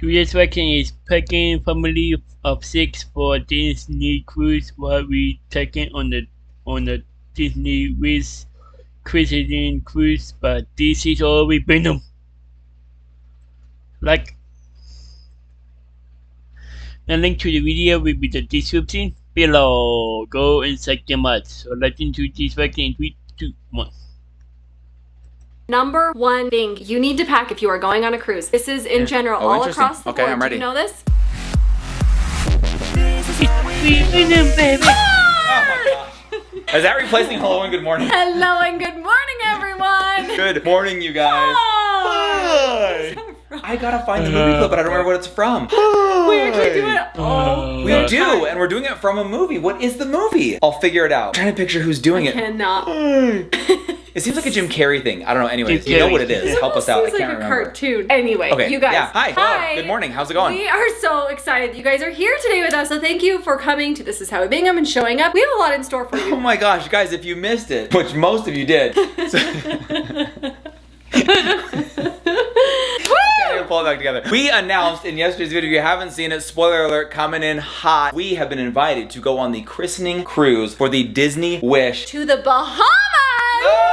Today's question is packing family of 6 for Disney cruise while we taking on the Disney with Christian cruise, but this is all we bring them. Like, the link to the video will be the description below. Go and check them out. So let's into this question in 3, 2, 1. Number one thing you need to pack if you are going on a cruise. This is in general all across the board. Okay, I'm ready. Do you know this? Baby. Oh my gosh. Is that replacing hello and good morning? Hello and good morning, everyone. Good morning, you guys. Hi. I gotta find the movie clip, but I don't remember what it's from. We actually do it all We the do, time. and we're doing it from a movie. What is the movie? I'll figure it out. I'm trying to picture who's doing it. Cannot. It seems like a Jim Carrey thing. I don't know. Anyways, Jim you know Carrey. what it is. It Help us out. I seems can't like a remember. cartoon. Anyway, Okay. you guys. Yeah. Hi. Hi. Good morning. How's it going? We are so excited. You guys are here today with us, so thank you for coming to This Is How We Bingham and showing up. We have a lot in store for Oh you. my gosh, guys, if you missed it, which most of you did. Pull it back together. We announced in yesterday's video, if you haven't seen it, spoiler alert, coming in hot. We have been invited to go on the christening cruise for the Disney Wish. To the Bahamas.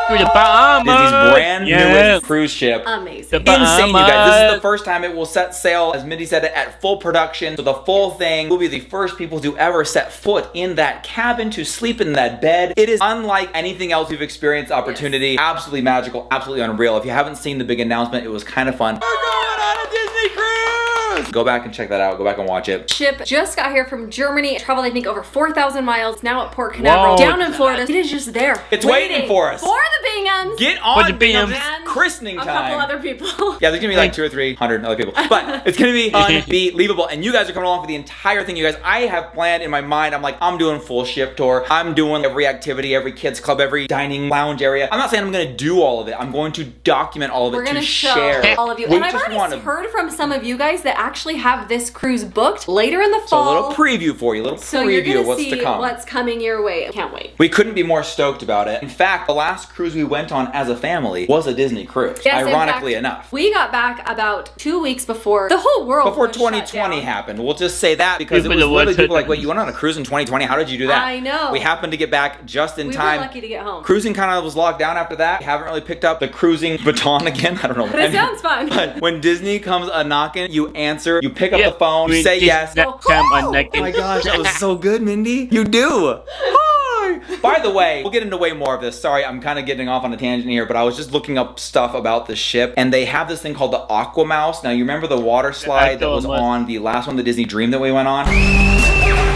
To the Bahamas. Disney's brand newest cruise ship. Amazing. The Insane, you guys. This is Bahamas. the first time it will set sail, as Mindy said, at full production. So the full thing will be the first people to ever set foot in that cabin, to sleep in that bed. It is unlike anything else we've experienced. Opportunity. Absolutely magical, absolutely unreal. If you haven't seen the big announcement, it was kind of fun. We're going on a Disney cruise! Go back and check that out. Go back and watch it. Ship just got here from Germany. Traveled, I think, over 4,000 miles. Now at Port Canaveral, Whoa. down in Florida. It is just there. It's waiting for us. For the Binghams. Get on the Binghams. Bingham's And christening a time. couple other people. Yeah, there's gonna be like 200 or 300 other people, but it's gonna be unbelievable. And you guys are coming along for the entire thing. You guys, I have planned in my mind. I'm like, I'm doing full ship tour. I'm doing every activity, every kids club, every dining lounge area. I'm not saying I'm gonna do all of it. I'm going to document all of We're it gonna to show share. all of you. We And I've just already wanna- heard from some of you guys that actually have this cruise booked later in the So a fall. little preview for you, a little So you're preview gonna of what's see to come. what's coming your way. Can't wait. We couldn't be more stoked about it. In fact, the last cruise we went on as a family was a Disney cruise. Yes, in ironically fact, enough. We got back about 2 weeks before the whole world Before was shut 2020 down. happened. We'll just say that because it People was that literally watch people it- like, wait, you went on a cruise in 2020? How did you do that? I know. We happened to get back just in We time. were lucky to get home. Cruising kind of was locked down after that. We haven't really picked up the cruising baton again. I don't know. But it sounds fun. But when Disney comes a knocking, you answer, you pick up Yeah, the phone, we you say just yes. that time on that- Oh my gosh, that was so good, Mindy. You do. Hi. By the way, we'll get into way more of this. Sorry, I'm kind of getting off on a tangent here, but I was just looking up stuff about the ship, and they have this thing called the Aqua Mouse. Now, you remember the water slide that was on the last one, the Disney Dream that we went on?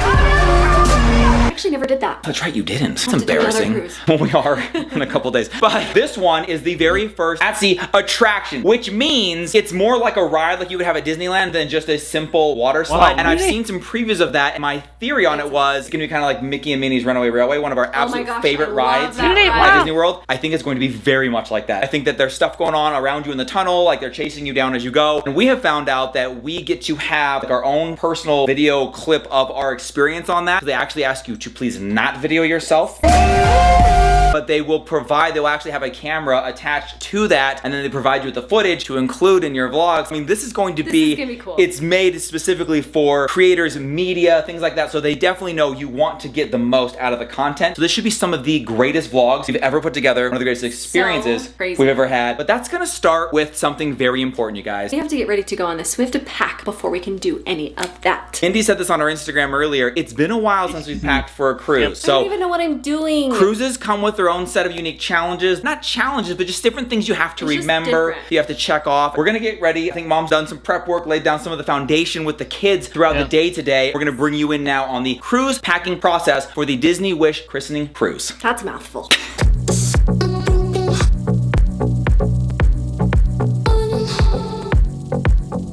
I actually never did that. That's right, you didn't. That's have to do another embarrassing. cruise. Well, we are in a couple days. But this one is the very first at-sea attraction, which means it's more like a ride like you would have at Disneyland than just a simple water slide. Wow, And I've really? seen some previews of that, and my theory on it was it's gonna be kind of like Mickey and Minnie's Runaway Railway, one of our absolute gosh, favorite I love rides that Really? ride. at Wow. Disney World. I think it's going to be very much like that. I think that there's stuff going on around you in the tunnel, like they're chasing you down as you go. And we have found out that we get to have like our own personal video clip of our experience on that. They actually ask you to please not video yourself. But they will actually have a camera attached to that, and then they provide you with the footage to include in your vlogs. I mean, this is going to This be, is gonna be cool. It's made specifically for creators, media, things like that, so they definitely know you want to get the most out of the content. So this should be some of the greatest vlogs we've ever put together, one of the greatest experiences crazy. we've ever had. But that's gonna start with something very important, you guys. We have to get ready to go on this. We have to pack before we can do any of that. Indy said this on our Instagram earlier. It's been a while since we've packed for a cruise. Yep. I So don't even know what I'm doing. cruises come with their own set of unique challenges. Not challenges, but just different things you have to It's just remember. different. You have to check off. We're gonna get ready. I think Mom's done some prep work, laid down some of the foundation with the kids throughout the day today. We're gonna bring you in now on the cruise packing process for the Disney Wish christening cruise. That's a mouthful.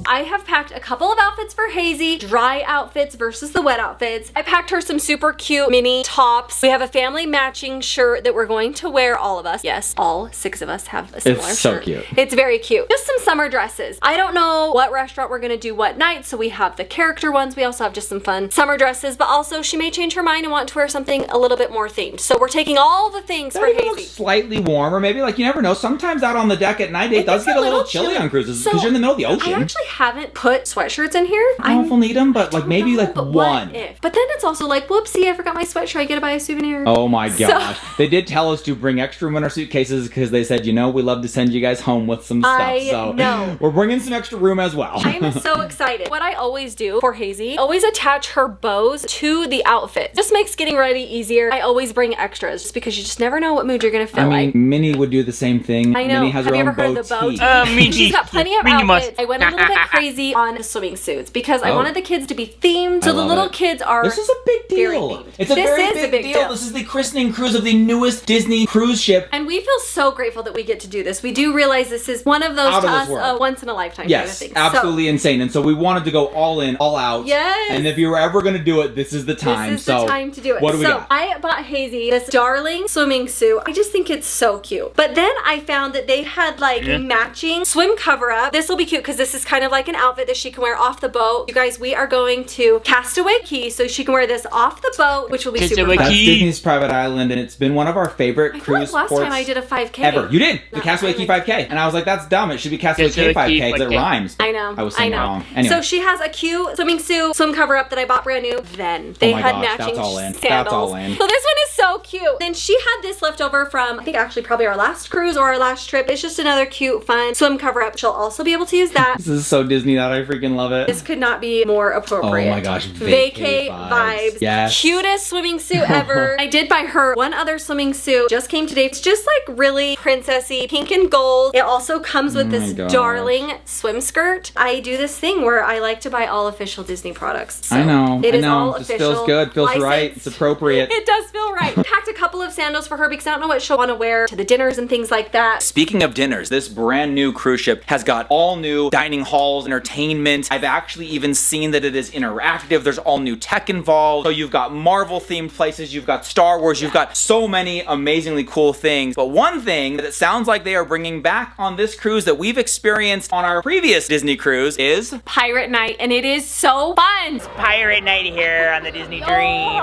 I have packed a couple of outfits for Hazy, dry outfits versus the wet outfits. I packed her some super cute mini tops. We have a family matching shirt that we're going to wear, all of us. Yes, all 6 of us have a similar shirt. so cute. It's very cute. Just some summer dresses. I don't know what restaurant we're gonna do what night, so we have the character ones. We also have just some fun summer dresses, but also she may change her mind and want to wear something a little bit more themed. So we're taking all the things for Hazy. Slightly warmer, maybe. Like, you never know. Sometimes out on the deck at night, it does gets get a a little little chilly chilly. on cruises So, because you're in the middle of the I ocean. actually haven't put sweatshirts in here. I don't know if we'll need them, but like maybe like but one. What if? But then it's also like, whoopsie, I forgot my sweatshirt. I get to buy a souvenir. Oh my gosh. They did tell us to bring extra room in our suitcases because they said, you know, we love to send you guys home with some stuff. So we're bringing some extra room as well. I am so excited. What I always do for Hazy, always attach her bows to the outfit. Just makes getting ready easier. I always bring extras just because you just never know what mood you're gonna feel like. Minnie would do the same thing. I know. Minnie has Have her you own ever heard of the bow boutique. tee? She's got plenty of Minnie outfits. must. I went a little bit crazy on the swimming suits because I wanted the kids to be themed. So the little kids are. This is a big deal. It's a very big deal. This is the christening cruise of the newest Disney cruise ship. And we feel so grateful that we get to do this. We do realize this is one of those to us a once in a lifetime kind of thing. Yes, absolutely insane. And so we wanted to go all in, all out. Yes. And if you were ever going to do it, this is the time. This is the time to do it. What do we got? I bought Hazy this darling swimming suit. I just think it's so cute. But then I found that they had like matching swim cover up. This will be cute because this is kind of like an outfit that she can wear off the boat. You guys, we are going to Castaway Cay, so she can wear this off the boat, which will be super fun. That's Disney's private island, and it's been one of our favorite cruise ports. Last time I did a 5K. Ever. You did. The Castaway Cay 5K. And I was like, that's dumb. It should be Castaway Cay 5K because it rhymes. I know. I was saying wrong. Anyway. So she has a cute swimming suit, swim cover up that I bought brand new. Then they had matching sandals. That's all in. So this one is so cute. Then she had this left over from, I think actually probably our last cruise or our last trip. It's just another cute, fun swim cover up. She'll also be able to use that. This is so Disney that I freaking love it. This could not be more appropriate. Oh my gosh. Vacay vibes. Yes. Cutest swimming suit ever. I did buy her one other swimming suit. Just came today. It's just like really princessy, pink and gold. It also comes with this darling swim skirt. I do this thing where I like to buy all official Disney products. So I know. It is all It just official. feels good. Feels right. It's appropriate. It does feel right. Packed a couple of sandals for her because I don't know what she'll want to wear to the dinners and things like that. Speaking of dinners, this brand new cruise ship has got all new dining halls, entertainment. I've actually even seen that it is interactive. There's all new tech involved. So you've got Marvel themed places, you've got Star Wars, you've got so many amazingly cool things. But one thing that it sounds like they are bringing back on this cruise that we've experienced on our previous Disney cruise is Pirate Night, and it is so fun. It's Pirate Night here on the Disney Dream.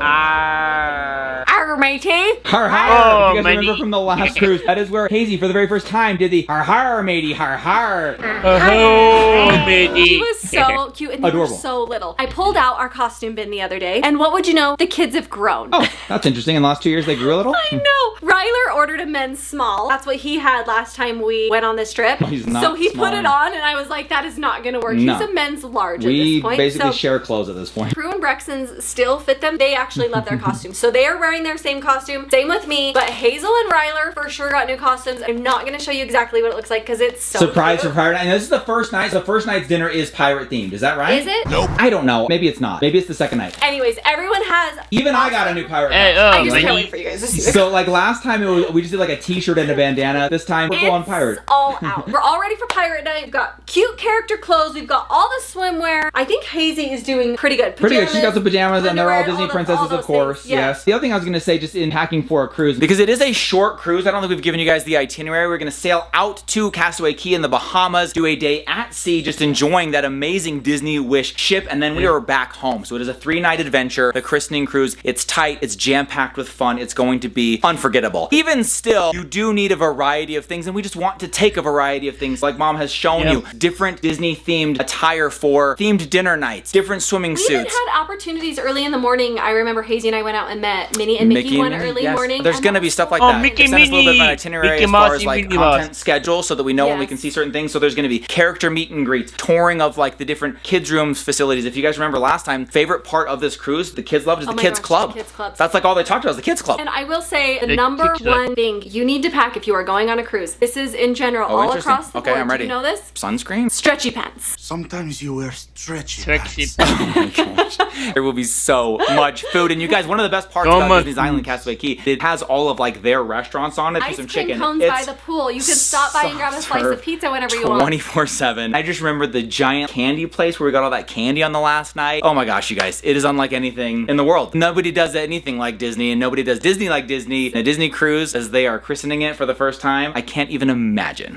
Arr, matey. Har har! You guys remember from the last cruise? That is where Hazy, for the very first time, did the har har, matey, har har. Oh, matey. He was so cute, and they were so little. I pulled out our costume bin the other day, and what would you know? The kids have grown. Oh, that's interesting. In the last 2 years, they grew a little? I know. Ryler ordered a men's small. That's what he had last time we went on this trip. He's not so he small. put it on, and I was like, that is not going to work. No. He's a men's large We at this point. basically share clothes at this point. Prue and Brexton's still fit them. They actually love their costumes. So they are wearing their same costume. Same with me. But Hazel and Ryler for sure got new costumes. I'm not going to show you exactly what it looks like because it's so Surprise cute. for Pirate Night. And this is the first night. So the first night's dinner is pirate themed. Is that right? Is it? Nope. I don't know. Maybe it's not. Maybe it's the second night. Anyways, everyone has... Even I got a new pirate Hey, costume. I just can't wait for you guys to see this. So like last time we just did like a t-shirt and a bandana. This time we're going pirate. It's all out. We're all ready for Pirate Night. We've got cute character clothes. We've got all the swimwear. I think Hazy is doing pretty good. Pretty good. She's got some pajamas and they're all underwear, Disney princesses, of course. things. Yes. The other thing I was going to say, just in packing for a cruise, because it is a short cruise, I don't think we've given you guys the itinerary. We're going to sail out to Castaway Cay in the Bahamas, do a day at sea, just enjoying that amazing Disney Wish ship, and then we are back home. So it is a 3-night adventure, the christening cruise. It's tight, it's jam-packed with fun, it's going to be unforgettable. Even still, you do need a variety of things, and we just want to take a variety of things. Like Mom has shown you, different Disney-themed attire for themed dinner nights, different swimming suits. We even had opportunities early in the morning. I remember Hazy and I went out and met Minnie and Mickey one early morning. There's going to be stuff like Oh, that. Mickey, Send us a little bit of an Minnie. itinerary Mickey as far Mouse as like and Minnie Mouse. content schedule so that we know when we can see certain things. So there's going to be character meet and greets, touring of like the different kids' rooms facilities. If you guys remember last time, favorite part of this cruise, the kids loved, is the kids club. The kids club. That's like all they talked about is the kids club. And I will say the number one thing you need to pack if you are going on a cruise. This is in general all across the board. I'm ready. Do you know this? Sunscreen? Stretchy pants. Sometimes you wear stretchy Sexy. pants. Oh my gosh. There will be so much food. And you guys, one of the best parts about Disney's Island Castaway Cay, it has all of like their restaurants on it. Ice Some cream chicken. cones by the pool. You can stop by and grab a slice of pizza whenever you want. 24/7. I just remember the giant candy place where we got all that candy on the last night. Oh my gosh, you guys, it is unlike anything in the world. Nobody does anything like Disney, and nobody does Disney like Disney. And a Disney cruise, as they are christening it for the first time, I can't even imagine.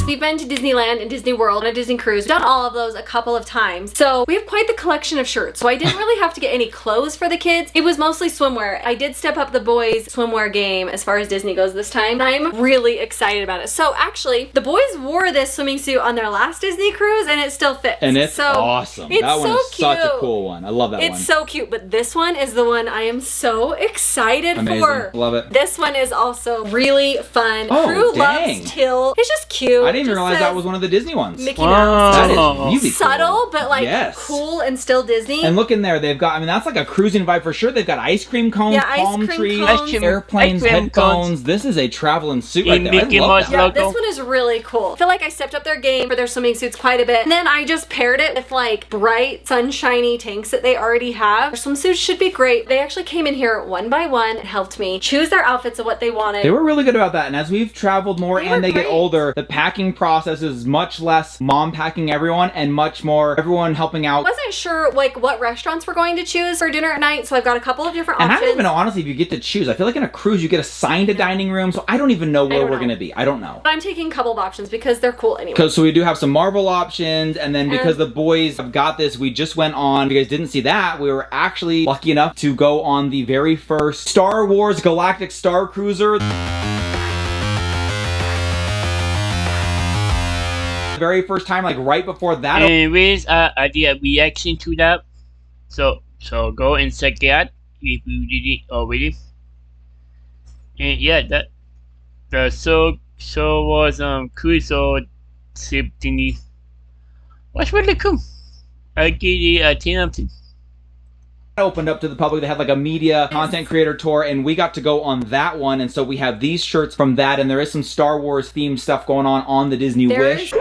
We've been to Disneyland and Disney World and a Disney cruise. We've done all of those a couple of times. So we have quite the collection of shirts. So I didn't really have to get any clothes for the kids. It was mostly swimwear. I did step up the boys' swimwear game as far as Disney goes this time. I'm really excited about it. So actually, the boys wore this swimming suit on their last Disney cruise and it still fits. And it's so awesome. It's that one so is cute. such a cool one. I love that one. It's so cute, but this one is the one I am so excited Amazing. for. Love it. This one is also really fun. Oh, Crew dang. loves Till. It's just cute. I didn't even Just realize says that was one of the Disney ones. Mickey Wow. Mouse. That Oh. is really Subtle, cool. but like Yes. cool and still Disney. And look in there, they've got, I mean, that's like a cruising vibe for sure. They've got ice cream cones, Yeah, ice palm cream trees, cones. airplanes, Ice cream headphones. cones. This is a traveling suit In right there. Mickey I love Mouse that. Yeah, logo. this one is really cool. I feel like I stepped up their game for their swimming suits quite a bit. And then I just paired it with like bright, sunshiny tanks that they already have. Their swimsuits should be great. They actually came in here one by one and helped me choose their outfits of what they wanted. They were really good about that. And as we've traveled more They and were they get great. older, the packing process is much less mom packing everyone and much more everyone helping out. I wasn't sure like what restaurants we're going to choose for dinner at night, so I've got a couple of different And I options. don't even know, honestly, if you get to choose. I feel like in a cruise, you get assigned a dining room, so I don't even know where don't we're know. going to be. I don't know. But I'm taking a couple of options because they're cool anyway. So we do have some Marvel options, and then because the boys have got this, we just went on, if you guys didn't see that, we were actually lucky enough to go on the very first Star Wars Galactic Star Cruiser. The very first time, like right before that. Anyways, I did a reaction to that. So go and check it out if you did it already. And yeah, the show was crucial ship thingy. Was really cool. I gave it a 10 out of 10. Opened up to the public. They had like a media content creator tour, and we got to go on that one. And so we have these shirts from that, and there is some Star Wars themed stuff going on the Disney Wish.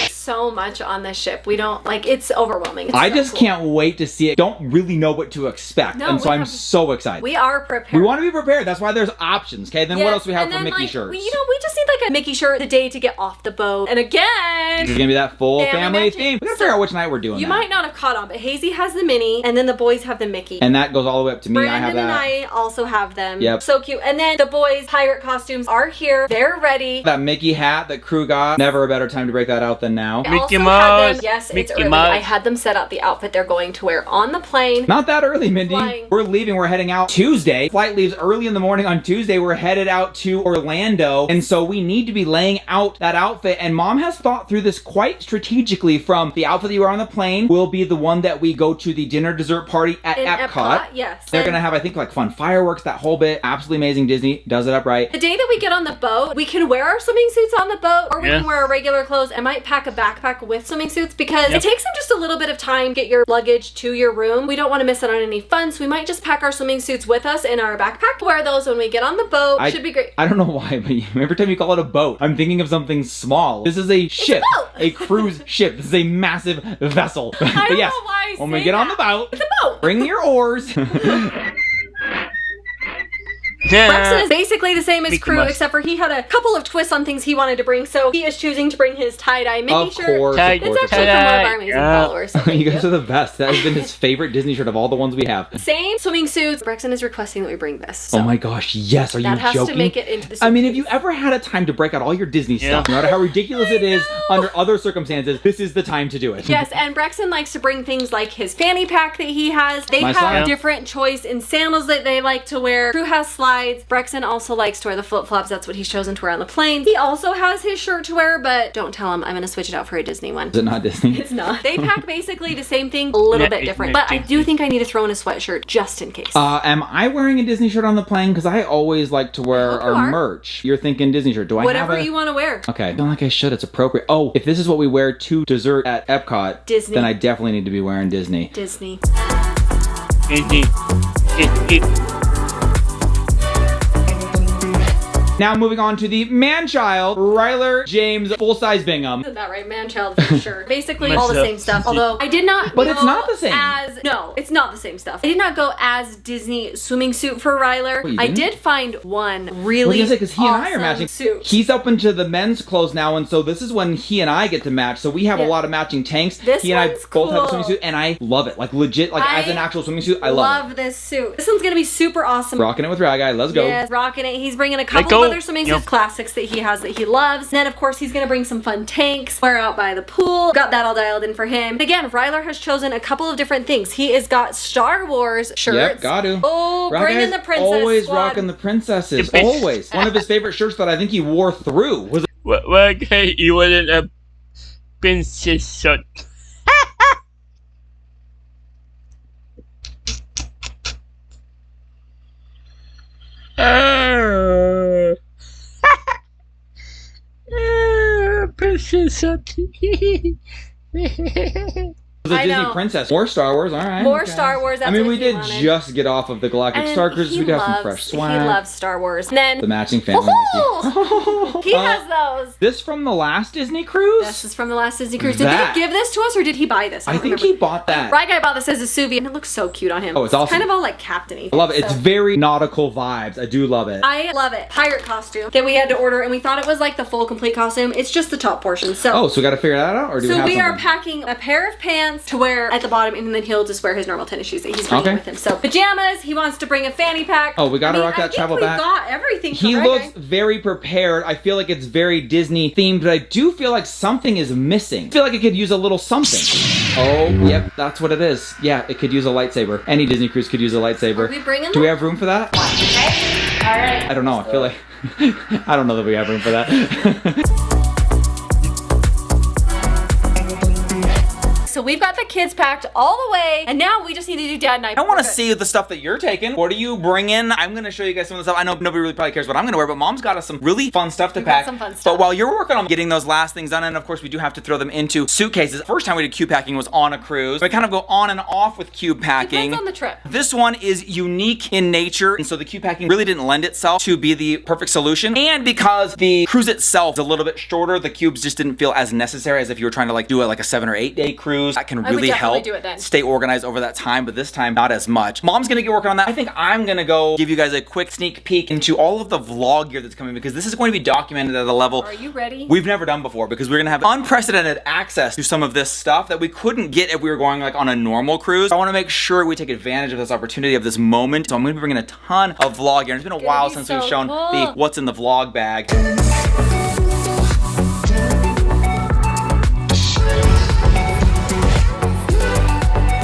So much on this ship. We don't like it's overwhelming. It's I so just cool. can't wait to see it. Don't really know what to expect, No, and so we I'm have- so excited. We are prepared. We want to be prepared. That's why there's options. Okay, then what Yes, else do we have and for then, Mickey like, shirts? we just need like a Mickey shirt the day to get off the boat. And again, It's gonna be that full Family family matching. theme. We gotta So, figure out which night we're doing you that. might not have caught on, but Hazy has the Minnie, and then the boys have the Mickey. And that goes all the way up to me. Brandon I have that. and I also have them. Yep. So cute. And then the boys' pirate costumes are here. They're ready. That Mickey hat that crew got. Never a better time to break that out than now. I Mickey also had Mouse. them. Yes, Mickey it's early. Mouse. I had them set out the outfit they're going to wear on the plane. Not that early, Mindy. Flying. We're leaving. We're heading out Tuesday. Flight leaves early in the morning on Tuesday. We're headed out to Orlando. And so we need to be laying out that outfit. And Mom has thought through this quite strategically from the outfit that you wear on the plane will be the one that we go to the dinner dessert party at In Epcot. yes. They're And going to have, I think, like fun fireworks, that whole bit. Absolutely amazing. Disney does it up right. the day that we get on the boat, we can wear our swimming suits on the boat, or we Yeah. can wear our regular clothes. I might pack a backpack with swimming suits because it takes them just a little bit of time to get your luggage to your room. We don't want to miss out on any fun, so we might just pack our swimming suits with us in our backpack. Wear those when we get on the boat. Should be great. I don't know why, but every time you call it a boat, I'm thinking of something small. This is a ship, boat. a cruise ship. This is a massive vessel. I But don't yes, know why I when we say get on that. the boat, It's a boat. bring your oars. Braxton is basically the same as Mickey Crew, Mouse. except for he had a couple of twists on things he wanted to bring, so he is choosing to bring his tie-dye Mickey Of shirt. course, Tie- of course. It's actually from one of our amazing Yeah. followers. So You thank guys are the best. That has been his favorite Disney shirt of all the ones we have. Same swimming suits. Braxton is requesting that we bring this. So Oh my gosh, yes. Are you that has joking? to make it into the I mean, if you suitcase. ever had a time to break out all your Disney Yeah. stuff, no matter how ridiculous it is under other circumstances, this is the time to do it. Yes, and Braxton likes to bring things like his fanny pack that he has. They My have son. different choice in sandals that they like to wear. Crew has slides. Braxton also likes to wear the flip-flops. That's what he's chosen to wear on the plane. He also has his shirt to wear, but don't tell him I'm going to switch it out for a Disney one. Is it not Disney? It's not. They pack basically the same thing, a little bit different. But I do think I need to throw in a sweatshirt just in case. Am I wearing a Disney shirt on the plane? Because I always like to wear hope you our are. merch. You're thinking Disney shirt. Do I Whatever have a... you want to wear. Okay, I feel like I should. It's appropriate. Oh, if this is what we wear to dessert at Epcot, Disney. then I definitely need to be wearing Disney. Disney. Now moving on to the man-child, Ryler James full-size Bingham. Isn't that right? Man-child for sure. Basically all the Myself. same stuff. Although I did not But it's go not the same. No, it's not the same stuff. I did not go as Disney swimming suit for Ryler. Oh, you I didn't? did find one What really do you say? Because he and I are awesome matching. suit. He's up into the men's clothes now, and so this is when he and I get to match. So we have a Yeah. lot of matching tanks. This he and I one's both have a cool. swimming suit, and I love it. Like legit, like as an actual swimming suit, I love it. this suit. This one's gonna be super awesome. Rocking it with Rag Guy. Let's go. Yes, rocking it. He's bringing a couple go. other swimming suits, classics that he has that he loves. And then of course he's gonna bring some fun tanks. We're out by the pool. Got that all dialed in for him. And again, Ryler has chosen a couple of different things. He has got Star Wars shirts. Yep, got to. Oh, bring in the princess always squad. rocking the princesses. Always. One of his favorite shirts that I think he wore through was. Well, okay, you wanted a princess shirt. Princess shirt. The I Disney know. princess. More Star Wars, alright. More Star Wars, that's I mean, what we he did wanted. just get off of the Galactic Star Cruise. he We got some loves- fresh swag. He loves Star Wars. And then The matching family. oh, he has those. This from the last Disney cruise? This is from the last Disney cruise. Did That- they give this to us or did he buy this? I don't think remember. he bought that. Right guy bought this as a sous and it looks so cute on him. Oh, it's awesome. Kind of all like captain-y. I love it. It's So- very nautical vibes. I do love it. I love it. Pirate costume that we had to order and we thought it was like the full complete costume. It's just the top portion. So Oh, so we got to figure that out, or do we So have we are something? packing a pair of pants to wear at the bottom, and then he'll just wear his normal tennis shoes that he's bringing Okay. with him. So pajamas. He wants to bring a fanny pack. Oh, we gotta rock that travel bag. We got everything. He for looks Reggae. very prepared. I feel like it's very Disney themed, but I do feel like something is missing. I feel like it could use a little something. Oh, yep, that's what it is. Yeah, it could use a lightsaber. Any Disney cruise could use a lightsaber. Are we bringing Do we them? have room for that? Okay. All right. I don't know. I feel like I don't know that we have room for that. So we've got the kids packed all the way, and now we just need to do dad night. I want to see the stuff that you're taking. What are you bringing? I'm going to show you guys some of the stuff. I know nobody really probably cares what I'm going to wear, but Mom's got us some really fun stuff to We've got pack. some fun stuff. But while you're working on getting those last things done, and of course we do have to throw them into suitcases. First time we did cube packing was on a cruise. We kind of go on and off with cube packing. Depends on the trip. This one is unique in nature, and so the cube packing really didn't lend itself to be the perfect solution. And because the cruise itself is a little bit shorter, the cubes just didn't feel as necessary as if you were trying to like do a 7 or 8 day cruise. That can I would really definitely help do it then. stay organized over that time, but this time not as much. Mom's gonna get working on that. I think I'm gonna go give you guys a quick sneak peek into all of the vlog gear that's coming, because this is going to be documented at a level Are you ready? we've never done before, because we're gonna have unprecedented access to some of this stuff that we couldn't get if we were going like on a normal cruise. I want to make sure we take advantage of this opportunity, of this moment. So I'm gonna be bringing a ton of vlog gear. It's been a while be since so we've shown cool. the what's in the vlog bag.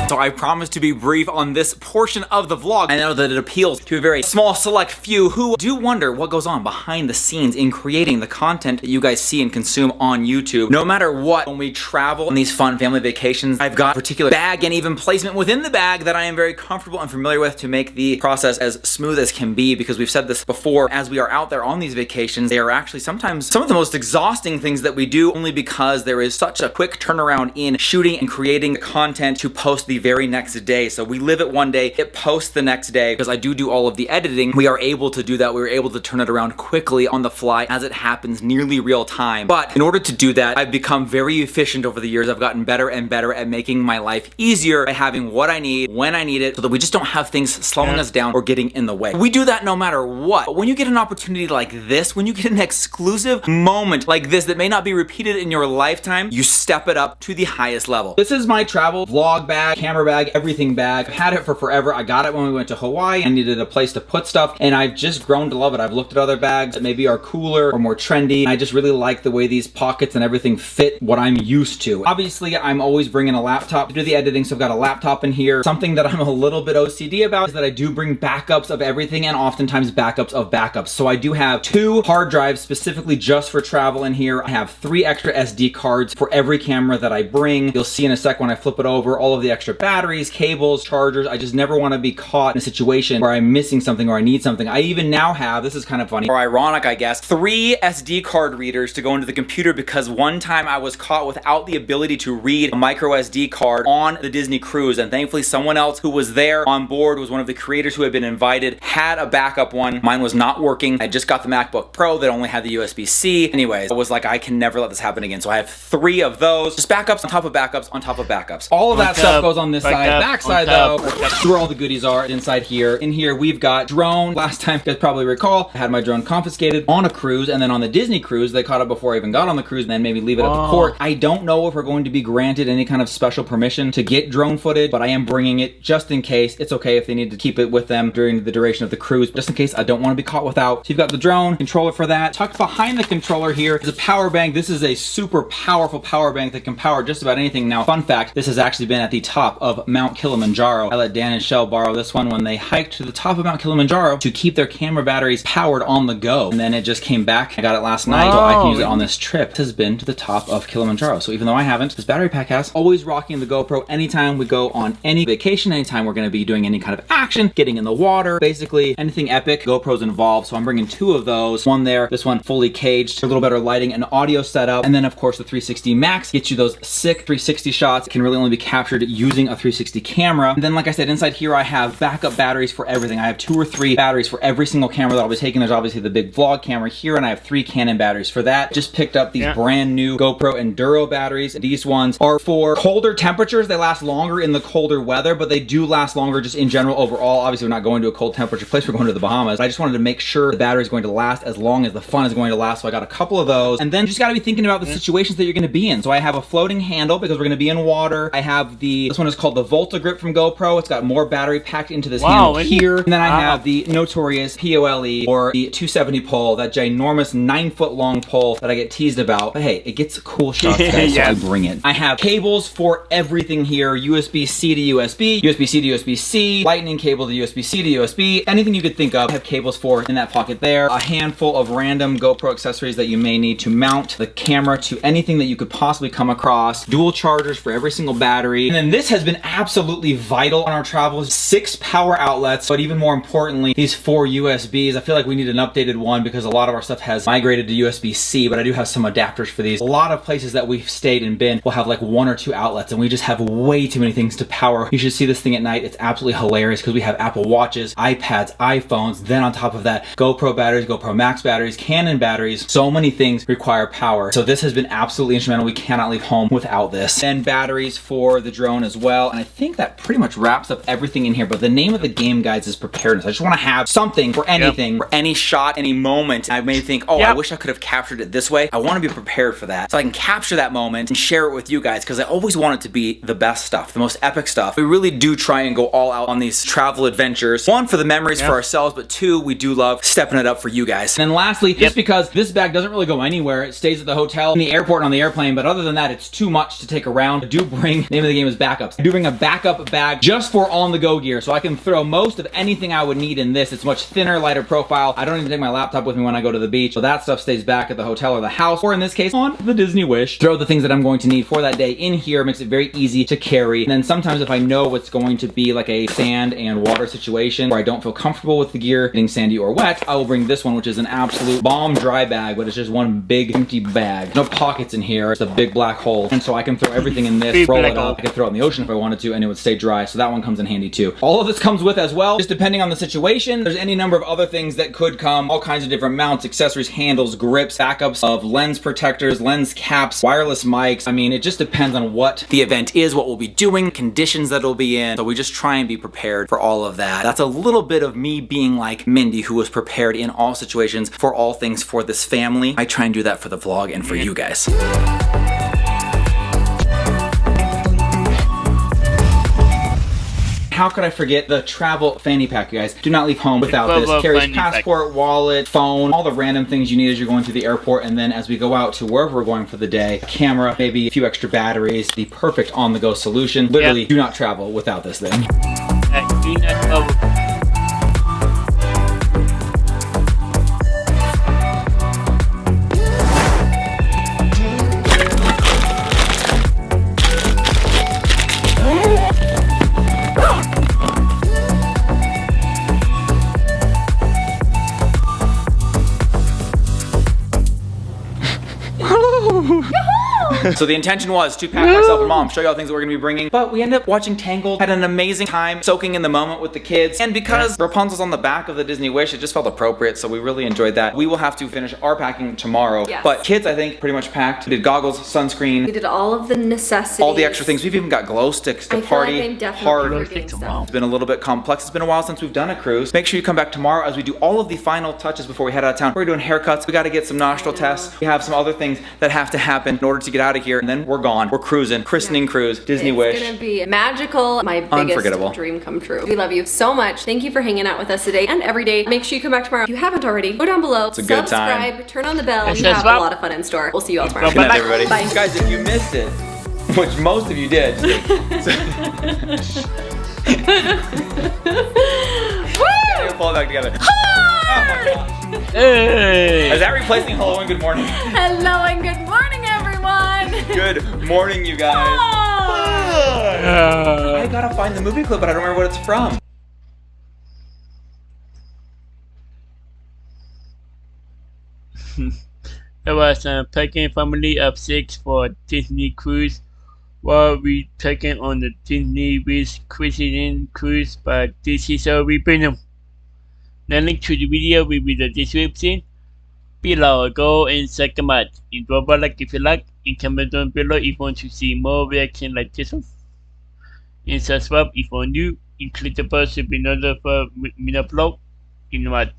So I promise to be brief on this portion of the vlog. I know that it appeals to a very small select few who do wonder what goes on behind the scenes in creating the content that you guys see and consume on YouTube. No matter what, when we travel on these fun family vacations, I've got a particular bag and even placement within the bag that I am very comfortable and familiar with to make the process as smooth as can be, because we've said this before, as we are out there on these vacations, they are actually sometimes some of the most exhausting things that we do, only because there is such a quick turnaround in shooting and creating content to post the very next day. So we live it one day, it posts the next day. Because I do all of the editing, we are able to do that. We were able to turn it around quickly on the fly as it happens, nearly real time. But in order to do that, I've become very efficient over the years. I've gotten better and better at making my life easier by having what I need when I need it, so that we just don't have things slowing us down or getting in the way. We do that no matter what. But when you get an opportunity like this, when you get an exclusive moment like this that may not be repeated in your lifetime, you step it up to the highest level. This is my travel vlog bag, camera bag, everything bag. I've had it for forever. I got it when we went to Hawaii. I needed a place to put stuff, and I've just grown to love it. I've looked at other bags that maybe are cooler or more trendy. I just really like the way these pockets and everything fit what I'm used to. Obviously, I'm always bringing a laptop to do the editing, so I've got a laptop in here. Something that I'm a little bit OCD about is that I do bring backups of everything, and oftentimes backups of backups. So I do have 2 hard drives specifically just for travel in here. I have 3 extra SD cards for every camera that I bring. You'll see in a sec when I flip it over all of the extra batteries, cables, chargers. I just never want to be caught in a situation where I'm missing something or I need something. I even now have, this is kind of funny, or ironic I guess, 3 SD card readers to go into the computer, because one time I was caught without the ability to read a micro SD card on the Disney cruise, and thankfully someone else who was there on board, was one of the creators who had been invited, had a backup one. Mine was not working. I just got the MacBook Pro that only had the USB-C. Anyways, I was like, I can never let this happen again. So I have 3 of those, just backups on top of backups on top of backups. All of that stuff goes on this Back side. up, Back side on top, though, back up. where all the goodies are inside here. In here we've got drone. Last time, you guys probably recall, I had my drone confiscated on a cruise, and then on the Disney cruise, they caught it before I even got on the cruise, and then maybe leave it at the port. I don't know if we're going to be granted any kind of special permission to get drone footage, but I am bringing it just in case. It's okay if they need to keep it with them during the duration of the cruise, just in case I don't want to be caught without. So you've got the drone controller for that. Tucked behind the controller here is a power bank. This is a super powerful power bank that can power just about anything. Now, fun fact, this has actually been at the top of Mount Kilimanjaro. I let Dan and Shell borrow this one when they hiked to the top of Mount Kilimanjaro to keep their camera batteries powered on the go. And then it just came back. I got it last night, so I can use it on this trip. This has been to the top of Kilimanjaro. So even though I haven't, this battery pack has. Always rocking the GoPro anytime we go on any vacation, anytime we're going to be doing any kind of action, getting in the water, basically anything epic, GoPro's involved. So I'm bringing 2 of those. One there, this one fully caged, a little better lighting and audio setup. And then of course the 360 Max gets you those sick 360 shots. It can really only be captured using a 360 camera. And then like I said, inside here I have backup batteries for everything. I have 2 or 3 batteries for every single camera that I'll be taking. There's obviously the big vlog camera here, and I have 3 Canon batteries for that. Just picked up these brand new GoPro Enduro batteries. These ones are for colder temperatures. They last longer in the colder weather, but they do last longer just in general overall. Obviously, we're not going to a cold temperature place. We're going to the Bahamas. I just wanted to make sure the battery is going to last as long as the fun is going to last. So I got a couple of those. And then you just got to be thinking about the situations that you're going to be in. So I have a floating handle because we're going to be in water. I have this one is called the Volta Grip from GoPro. It's got more battery packed into this handle here. And then I have the notorious POLE, or the 270 pole, that ginormous 9-foot long pole that I get teased about. But hey, it gets cool shots, guys, so I bring it. I have cables for everything here. USB-C to USB, USB-C to USB-C, lightning cable to USB-C to USB, anything you could think of, I have cables for in that pocket there. A handful of random GoPro accessories that you may need to mount the camera to anything that you could possibly come across. Dual chargers for every single battery. And then this has been absolutely vital on our travels. 6 power outlets, but even more importantly, these 4 USBs. I feel like we need an updated one because a lot of our stuff has migrated to USB-C, but I do have some adapters for these. A lot of places that we've stayed and been will have like 1 or 2 outlets, and we just have way too many things to power. You should see this thing at night. It's absolutely hilarious because we have Apple Watches, iPads, iPhones, then on top of that, GoPro batteries, GoPro Max batteries, Canon batteries. So many things require power. So this has been absolutely instrumental. We cannot leave home without this. And batteries for the drone as well. And I think that pretty much wraps up everything in here, but the name of the game, guys, is preparedness. I just want to have something for anything, for any shot, any moment. I may think, oh, I wish I could have captured it this way. I want to be prepared for that, so I can capture that moment and share it with you guys, because I always want it to be the best stuff, the most epic stuff. We really do try and go all out on these travel adventures. 1, for the memories for ourselves, but 2, we do love stepping it up for you guys. And then lastly, just because this bag doesn't really go anywhere, it stays at the hotel, in the airport, and on the airplane, but other than that, it's too much to take around. I do bring, name of the game is backups. I do bring a backup bag just for on-the-go gear, so I can throw most of anything I would need in this. It's much thinner, lighter profile. I don't even take my laptop with me when I go to the beach, so that stuff stays back at the hotel or the house, or in this case, on the Disney Wish. Throw the things that I'm going to need for that day in here, makes it very easy to carry. And then sometimes if I know it's going to be like a sand and water situation where I don't feel comfortable with the gear getting sandy or wet, I will bring this one, which is an absolute bomb dry bag, but it's just one big empty bag. No pockets in here. It's a big black hole. And so I can throw everything in this, roll it up. I could throw it in the ocean if I wanted to, and it would stay dry. So that one comes in handy too. All of this comes with as well, just depending on the situation. There's any number of other things that could come, all kinds of different mounts, accessories, handles, grips, backups of lens protectors, lens caps, wireless mics. I mean, it just depends on what the event is, what we'll be doing, conditions that it'll be in. So we just try and be prepared for all of that. That's a little bit of me being like Mindy, who was prepared in all situations for all things for this family. I try and do that for the vlog and for you guys. How could I forget the travel fanny pack, you guys? Do not leave home without this. Carries passport, wallet, phone, all the random things you need as you're going to the airport. And then as we go out to wherever we're going for the day, a camera, maybe a few extra batteries, the perfect on-the-go solution. Literally, do not travel without this thing. Do not travel. So the intention was to pack myself and mom, show you all things that we're gonna be bringing, but we ended up watching Tangled, had an amazing time soaking in the moment with the kids, and because Rapunzel's on the back of the Disney Wish, it just felt appropriate, so we really enjoyed that. We will have to finish our packing tomorrow, Yes. but kids, I think, pretty much packed. We did goggles, sunscreen, We did all of the necessities. all the extra things. We've even got glow sticks to I feel party like I'm definitely hard. forgetting stuff. It's been a little bit complex. It's been a while since we've done a cruise. Make sure you come back tomorrow as we do all of the final touches before we head out of town. We're doing haircuts. We got to get some nostril tests. We have some other things that have to happen in order to get out of here, and then we're gone. We're cruising. Christening cruise. Disney Wish. It's gonna be magical. My biggest Unforgettable. dream come true. We love you so much. Thank you for hanging out with us today and every day. Make sure you come back tomorrow. If you haven't already, go down below, a good subscribe, time. turn on the bell. Yes, We yes, have a Rob. lot of fun in store. We'll see you all tomorrow. Good night, everybody. Bye. Guys, if you missed it, which most of you did, we'll pull it back together. Oh my gosh. Hey! Is that replacing hello and good morning? Hello and good morning, everyone. Good morning, you guys. I gotta find the movie clip, but I don't remember what it's from. It was a packing family of 6 for Disney cruise while we taken on the Disney with Christian cruise, but this is a rebrand. The link to the video will be in the description below. Go and check them out. And drop a like if you like, and comment down below if you want to see more reaction like this one. And subscribe if you're new, and click the bell to be notified when I upload. In what?